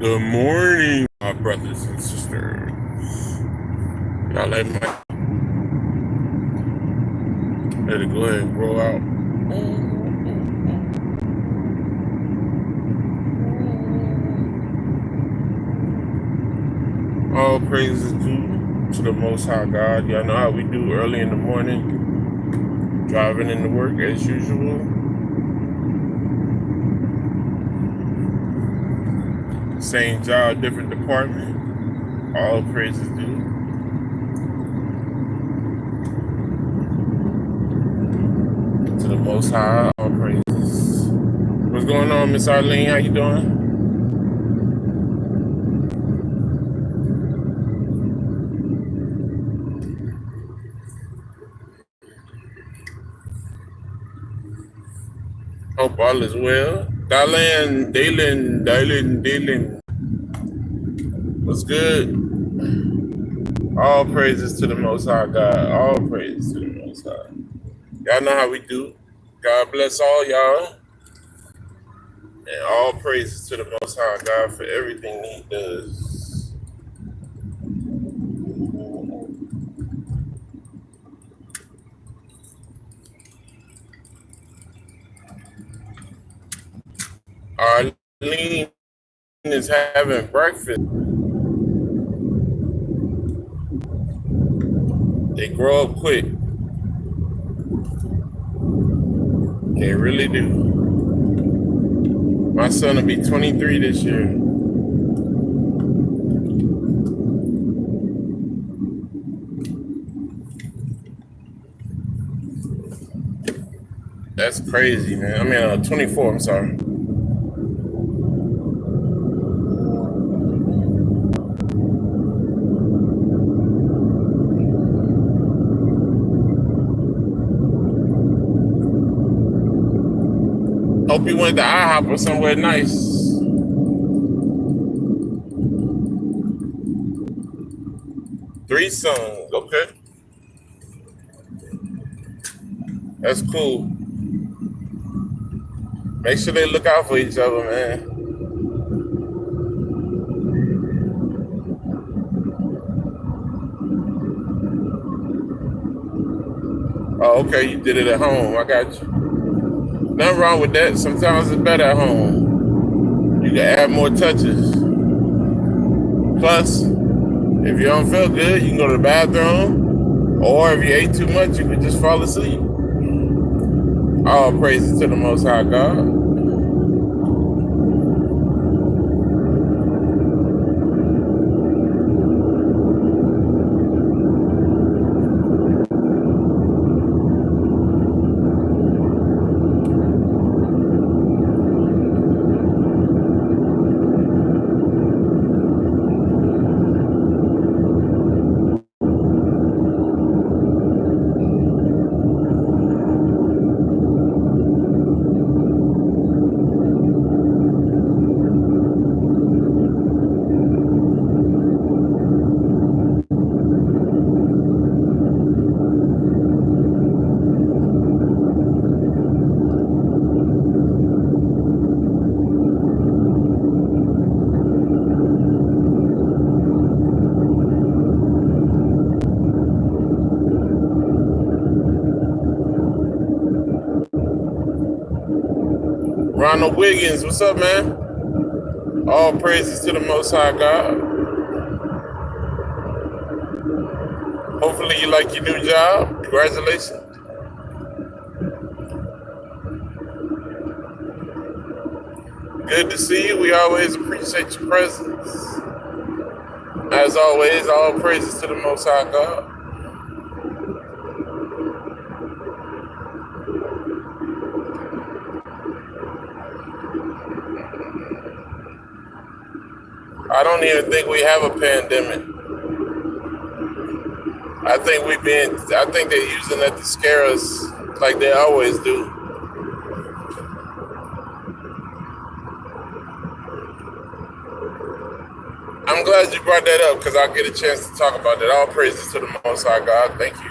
Good morning, my brothers and sisters. Y'all let it go ahead and roll out. All praises due to the Most High God. Y'all know how we do early in the morning, driving into work as usual. Same job, different department. All praises due to the Most High. All praises. What's going on, Miss Arlene? How you doing? Hope all is well. Dylan. What's good? All praises to the Most High God. All praises to the Most High. Y'all know how we do. God bless all y'all. And all praises to the Most High God for everything He does. Arlene is having breakfast. They grow up quick. They really do. My son will be 23 this year. That's crazy, man. I mean, 24, I'm sorry. Hope you went to IHOP or somewhere nice. Three sons, okay. That's cool. Make sure they look out for each other, man. Oh, okay, you did it at home. I got you. Nothing wrong with that. Sometimes it's better at home. You can add more touches. Plus, if you don't feel good, you can go to the bathroom. Or if you ate too much, you can just fall asleep. All praises to the Most High God. Ronald Wiggins, what's up, man? All praises to the Most High God. Hopefully you like your new job. Congratulations. Good to see you. We always appreciate your presence. As always, all praises to the Most High God. I don't even think we have a pandemic. I think they're using that to scare us like they always do. I'm glad you brought that up because I'll get a chance to talk about that. All praises to the Most High God. Thank you.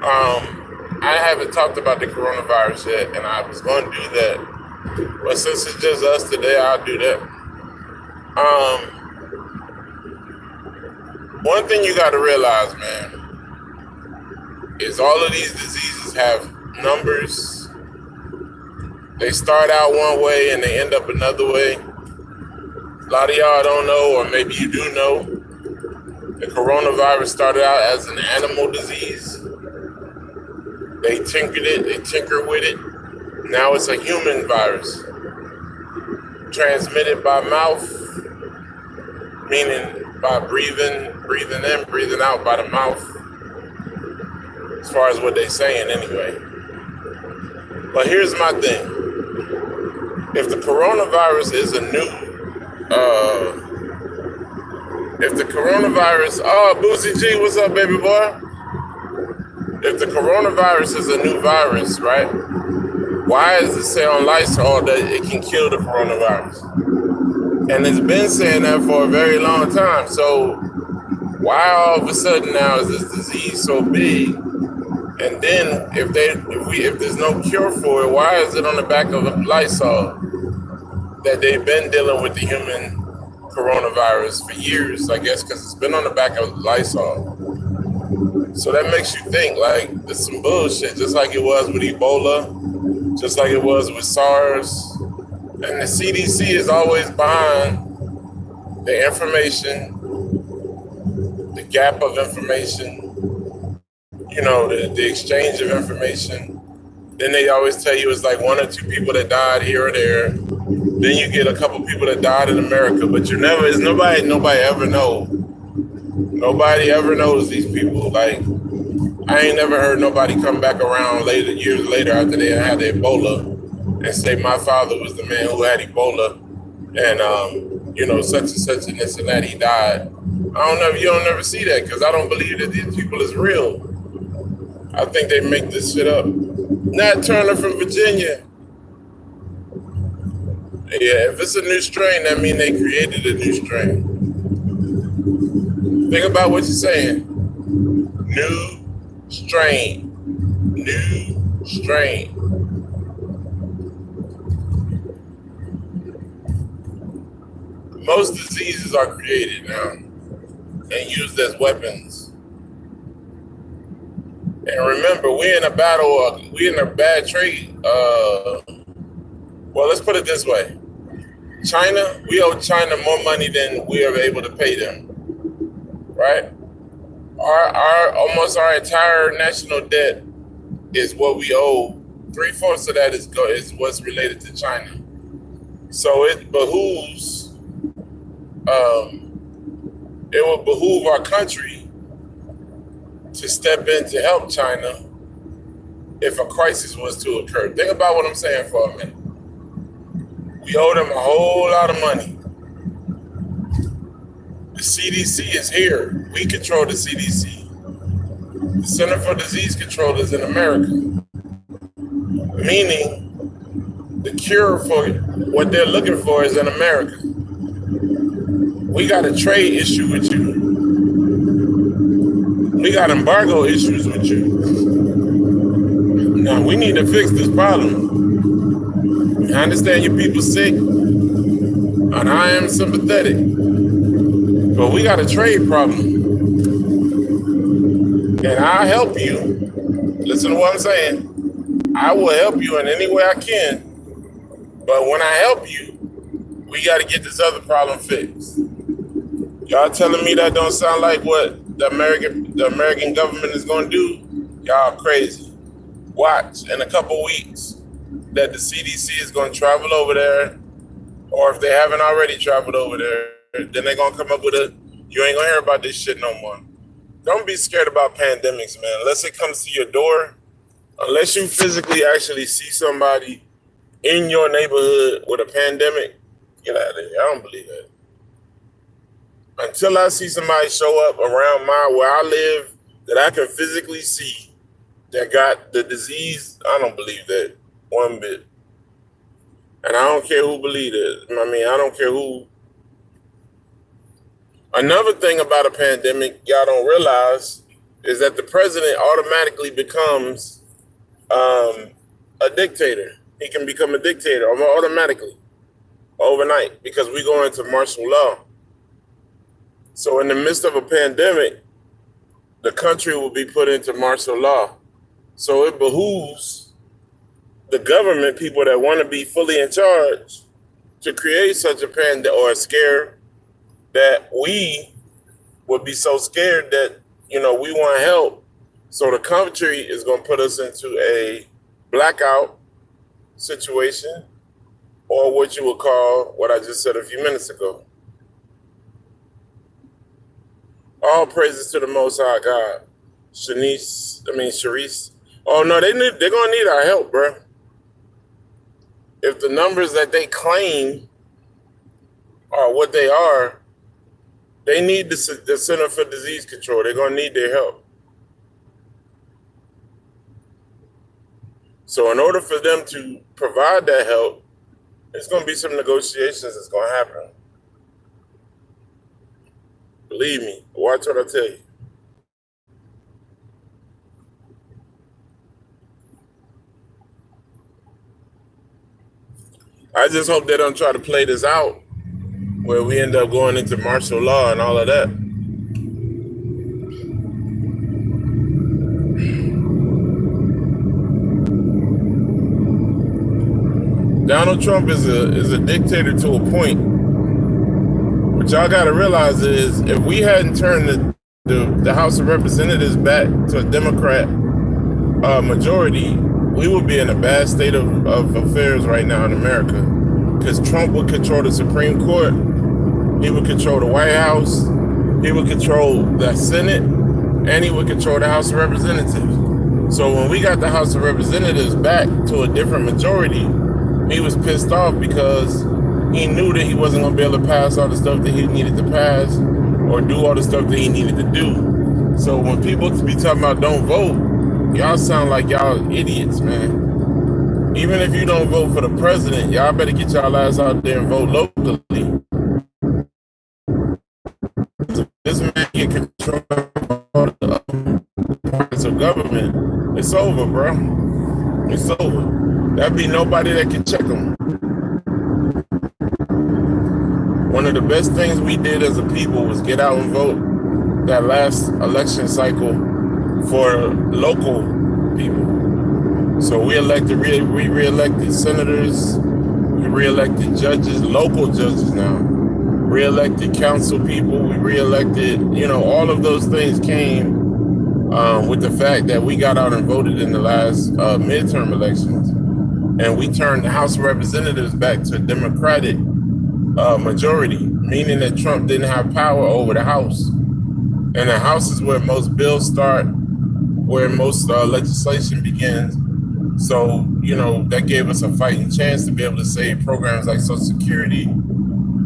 I haven't talked about the coronavirus yet, and I was going to do that. But since it's just us today, I'll do that. Um, One thing you got to realize, man, is all of these diseases have numbers. They start out one way and they end up another way. A lot of y'all don't know, or maybe you do know, the coronavirus started out as an animal disease. They tinkered with it. Now it's a human virus, transmitted by mouth, meaning by breathing in, breathing out by the mouth, as far as what they're saying anyway. But here's my thing. If the coronavirus is a new, Boosie G, what's up, baby boy? If the coronavirus is a new virus, right? Why does it say on Lysol that it can kill the coronavirus? And it's been saying that for a very long time. So why all of a sudden now is this disease so big? And then if there's no cure for it, why is it on the back of Lysol that they've been dealing with the human coronavirus for years? I guess because it's been on the back of Lysol. So that makes you think like it's some bullshit, just like it was with Ebola, just like it was with SARS. And the CDC is always behind the information, the gap of information, the exchange of information. Then they always tell you it's like 1 or 2 people that died here or there. Then you get a couple people that died in America, but nobody ever know. Nobody ever knows these people. Like, I ain't never heard nobody come back around years later after they had Ebola and say my father was the man who had Ebola and such and such and this and that, he died. You don't never see that because I don't believe that these people is real. I think they make this shit up. Nat Turner from Virginia. Yeah, if it's a new strain, that means they created a new strain. Think about what you're saying. New strain. New strain. Most diseases are created now and used as weapons. And remember, we're in a bad trade. Well, let's put it this way. China, we owe China more money than we are able to pay them, right? Almost our entire national debt is what we owe. 3/4 of that is what's related to China. So it would behoove our country to step in to help China if a crisis was to occur. Think about what I'm saying for a minute. We owe them a whole lot of money. The CDC is here. We control the CDC. The Center for Disease Control is in America. Meaning, the cure for what they're looking for is in America. We got a trade issue with you. We got embargo issues with you. Now, we need to fix this problem. I understand your people sick, and I am sympathetic, but we got a trade problem. And I'll help you. Listen to what I'm saying. I will help you in any way I can, but when I help you, we got to get this other problem fixed. Y'all telling me that don't sound like what the American government is going to do? Y'all crazy. Watch, in a couple weeks, that the CDC is going to travel over there, or if they haven't already traveled over there, then they're going to come up with you ain't going to hear about this shit no more. Don't be scared about pandemics, man, unless it comes to your door, unless you physically actually see somebody in your neighborhood with a pandemic, get out of there. I don't believe that. Until I see somebody show up around where I live that I can physically see that got the disease, I don't believe that one bit. And I don't care who believes it. I mean, I don't care who. Another thing about a pandemic y'all don't realize is that the president automatically becomes a dictator. He can become a dictator automatically. overnight because we go into martial law. So in the midst of a pandemic, the country will be put into martial law. So it behooves the government, people that want to be fully in charge, to create such a pandemic or a scare that we would be so scared that, we want help. So the country is going to put us into a blackout situation, or what you would call what I just said a few minutes ago. All praises to the Most High God. Sharice. Oh no, they're gonna need our help, bro. If the numbers that they claim are what they are, they need the Center for Disease Control. They're gonna need their help. So in order for them to provide that help, there's gonna be some negotiations that's gonna happen. Believe me, watch what I tell you. I just hope they don't try to play this out where we end up going into martial law and all of that. Donald Trump is a dictator to a point. What y'all got to realize is if we hadn't turned the House of Representatives back to a Democrat majority, we would be in a bad state of affairs right now in America, because Trump would control the Supreme Court, he would control the White House, he would control the Senate, and he would control the House of Representatives. So when we got the House of Representatives back to a different majority, he was pissed off because he knew that he wasn't going to be able to pass all the stuff that he needed to pass or do all the stuff that he needed to do. So when people be talking about don't vote, y'all sound like y'all idiots, man. Even if you don't vote for the president, y'all better get y'all ass out there and vote locally. This man get control of the parts of government. It's over, bro. It's over. There'll be nobody that can check him. One of the best things we did as a people was get out and vote that last election cycle for local people. So we elected, we re-elected senators, we re-elected judges, local judges now, re-elected council people, we re-elected, all of those things came with the fact that we got out and voted in the last midterm elections. And we turned the House of Representatives back to a Democratic majority, meaning that Trump didn't have power over the House. And the House is where most bills start, where most legislation begins. So, that gave us a fighting chance to be able to save programs like Social Security,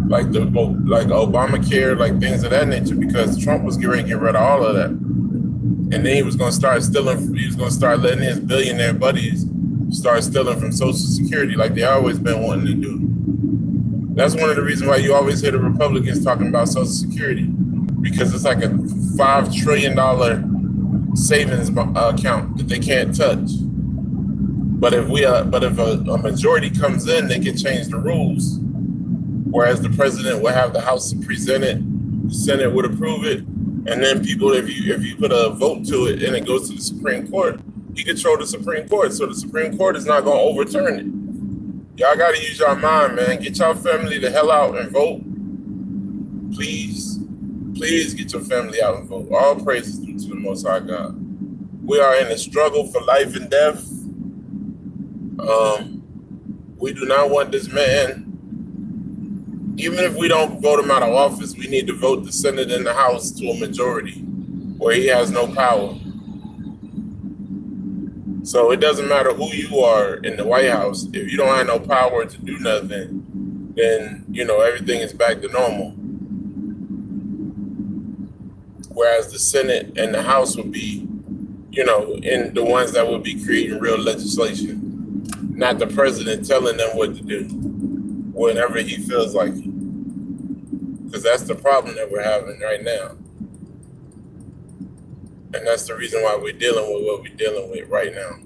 like Obamacare, like things of that nature, because Trump was getting ready to get rid of all of that. And then he was going to start stealing, he was going to start letting his billionaire buddies start stealing from Social Security like they always been wanting to do. That's one of the reasons why you always hear the Republicans talking about Social Security, because it's like a $5 trillion savings account that they can't touch. But if a majority comes in, they can change the rules. Whereas the president would have the House to present it, the Senate would approve it, and then people, if you put a vote to it and it goes to the Supreme Court, he controls the Supreme Court. So the Supreme Court is not going to overturn it. Y'all got to use your mind, man. Get your family the hell out and vote. Please. Please get your family out and vote. All praises due to the Most High God. We are in a struggle for life and death. We do not want this man. Even if we don't vote him out of office, we need to vote the Senate and the House to a majority where he has no power. So it doesn't matter who you are in the White House. If you don't have no power to do nothing, then, everything is back to normal. Whereas the Senate and the House would be, in the ones that would be creating real legislation, not the president telling them what to do whenever he feels like it. Because that's the problem that we're having right now. And that's the reason why we're dealing with what we're dealing with right now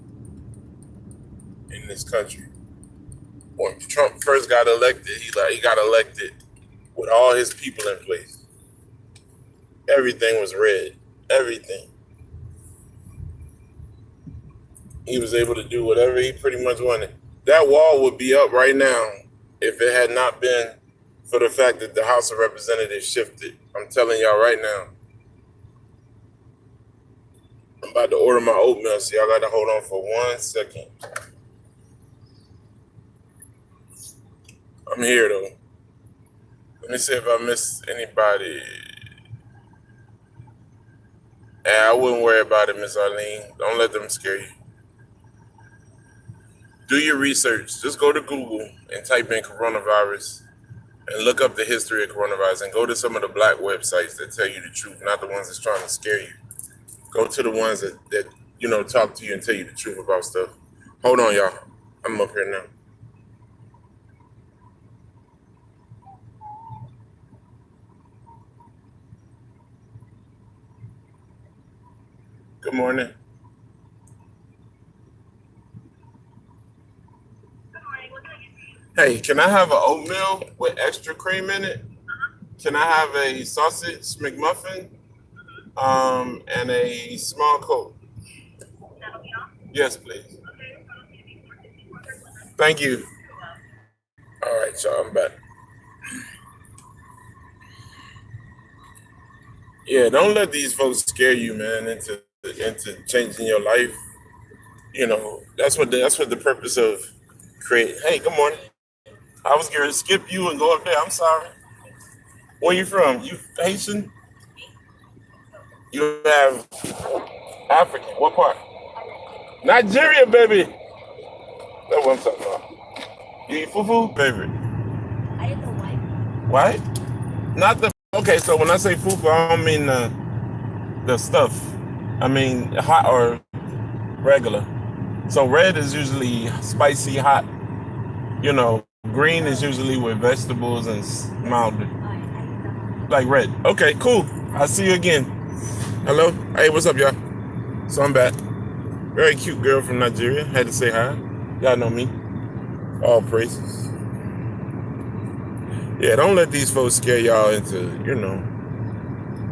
in this country. When Trump first got elected, he got elected with all his people in place. Everything was red. Everything. He was able to do whatever he pretty much wanted. That wall would be up right now if it had not been for the fact that the House of Representatives shifted. I'm telling y'all right now. I'm about to order my oatmeal, so y'all got to hold on for 1 second. I'm here though. Let me see if I missed anybody. I wouldn't worry about it, Miss Arlene. Don't let them scare you. Do your research. Just go to Google and type in coronavirus and look up the history of coronavirus and go to some of the black websites that tell you the truth, not the ones that's trying to scare you. Go to the ones that talk to you and tell you the truth about stuff. Hold on, y'all. I'm up here now. Good morning. Hey, can I have an oatmeal with extra cream in it? Can I have a sausage McMuffin and a small Coke? Yes, please. Thank you. All right, y'all, I'm back. Yeah, don't let these folks scare you, man, into changing your life. That's what the purpose of create. Hey, good morning. I was going to skip you and go up there. I'm sorry. Where you from? You Haitian? You have African. What part? Nigeria, baby. That's what I'm talking about. You eat fufu? Favorite? I eat the white. White? Not the. Okay, so when I say fufu, I don't mean the stuff. I mean hot or regular. So red is usually spicy, hot. Green is usually with vegetables and milder. Like red. Okay, cool. I'll see you again. Hello? Hey, what's up, y'all? So I'm back. Very cute girl from Nigeria. Had to say hi. Y'all know me. All praises. Yeah, don't let these folks scare y'all into,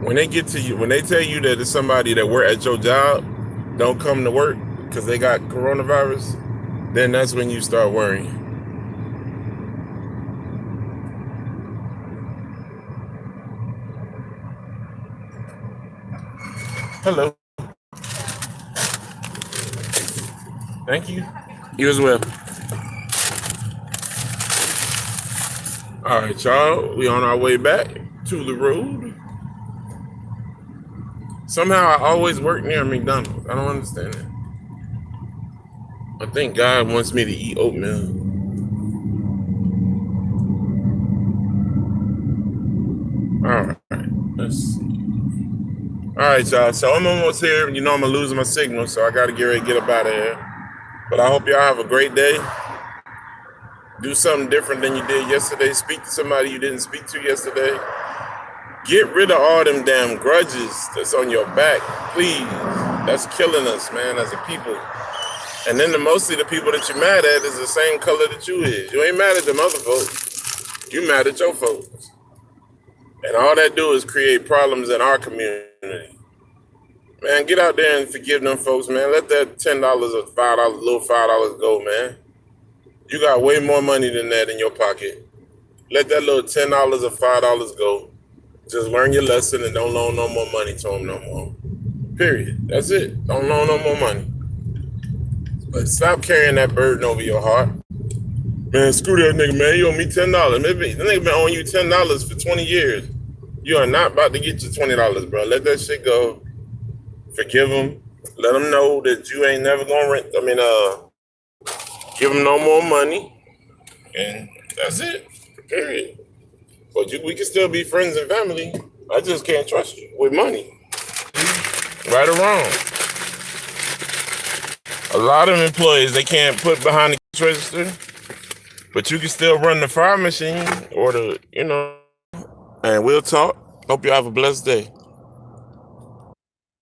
when they get to you, when they tell you that it's somebody that work at your job, don't come to work because they got coronavirus, then that's when you start worrying. Hello. Thank you. You as well. All right, y'all. We on our way back to the road. Somehow I always work near McDonald's. I don't understand it. I think God wants me to eat oatmeal. All right. Let's see. All right, y'all. So I'm almost here. I'm going to lose my signal, so I got to get ready to get up out of here. But I hope y'all have a great day. Do something different than you did yesterday. Speak to somebody you didn't speak to yesterday. Get rid of all them damn grudges that's on your back, please. That's killing us, man, as a people. And then mostly the people that you're mad at is the same color that you is. You ain't mad at them other folks. You mad at your folks. And all that do is create problems in our community. Man, get out there and forgive them folks, man. Let that $10 or $5, little $5 go, man. You got way more money than that in your pocket. Let that little $10 or $5 go. Just learn your lesson and don't loan no more money to them no more. Period. That's it. Don't loan no more money. But stop carrying that burden over your heart. Man, screw that nigga, man. You owe me $10. Maybe that nigga been owing you $10 for 20 years. You are not about to get your $20, bro. Let that shit go. Forgive them. Let them know that you ain't never gonna give them no more money. And that's it. Period. But we can still be friends and family. I just can't trust you with money. Right or wrong. A lot of employees, they can't put behind the cash register, but you can still run the fire machine or and we'll talk. Hope you have a blessed day.